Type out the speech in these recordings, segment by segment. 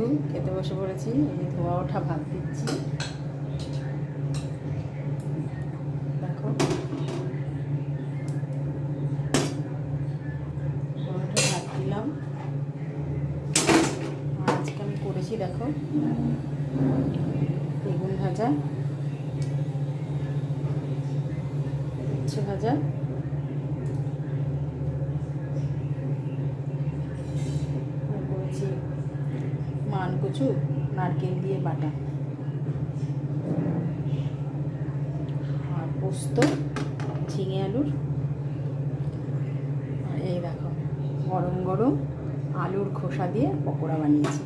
বন্ধু, খেতে বসে পড়েছি। এই ধোয়া ওঠা ভাত দিচ্ছি, দেখো ধোয়া ওঠা ভাত দিলাম। আজকে আমি করেছি দেখো বেগুন ভাজা, উচ্ছে ভাজা, আর করেছি মান কচু নারকেল দিয়ে বাটা, আর পোস্ত ঝিঙে আলুর। আর এই দেখো গরম গরম আলুর খোসা দিয়ে পকোড়া বানিয়েছি।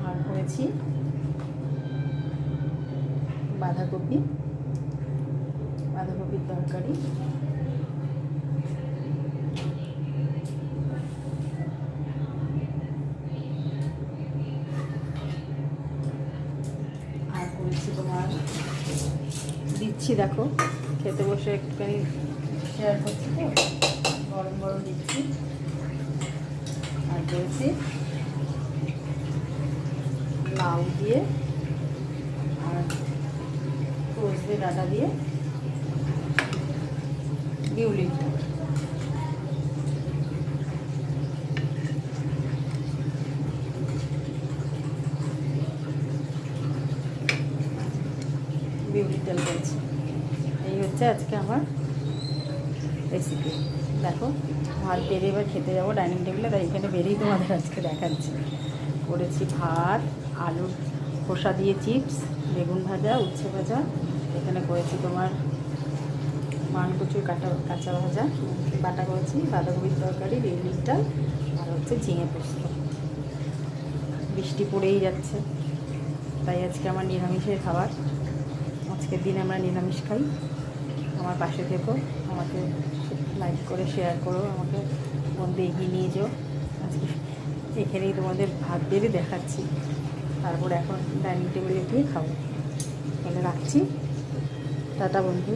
আর করেছি বাঁধাকপির তরকারি। আর করেছি তোমার দিচ্ছি দেখো খেতে বসে একটুখানি শেয়ার করছি, তো গরম গরম দিচ্ছি। আর করেছি লাউ দিয়ে আর সজনে ডাঁটা দিয়ে বিউলির ডাল। বিউলির ডাল করেছি। এই হচ্ছে আজকে আমার রেসিপি। দেখো ভাত বেড়ে এবার খেতে যাবো ডাইনিং টেবিলে, তাই এখানে বেরিয়েই তোমাদের আজকে দেখাচ্ছি। করেছি ভাত, আলুর খোসা দিয়ে চিপস, বেগুন ভাজা, উচ্ছে ভাজা। এখানে করেছি তোমার মান কচুর কাঁচা ভাজা বাটা করেছি, বাঁধাকপির তরকারি, বিউলির ডাল, আর হচ্ছে ঝিঙে পোস্ত। বৃষ্টি পড়েই যাচ্ছে, তাই আজকে আমার নিরামিষের খাবার। আজকের দিনে আমরা নিরামিষ খাই। আমার পাশে থেকো, আমাকে লাইক করে শেয়ার করো, আমাকে বন্ধু এগিয়ে নিয়ে যাও। আজকে এখানেই তোমাদের ভাত বেড়ে দেখাচ্ছি, তারপর এখন ডাইনিং টেবিলে গিয়ে খাবো। তাহলে রাখছি, টাটা বন্ধু।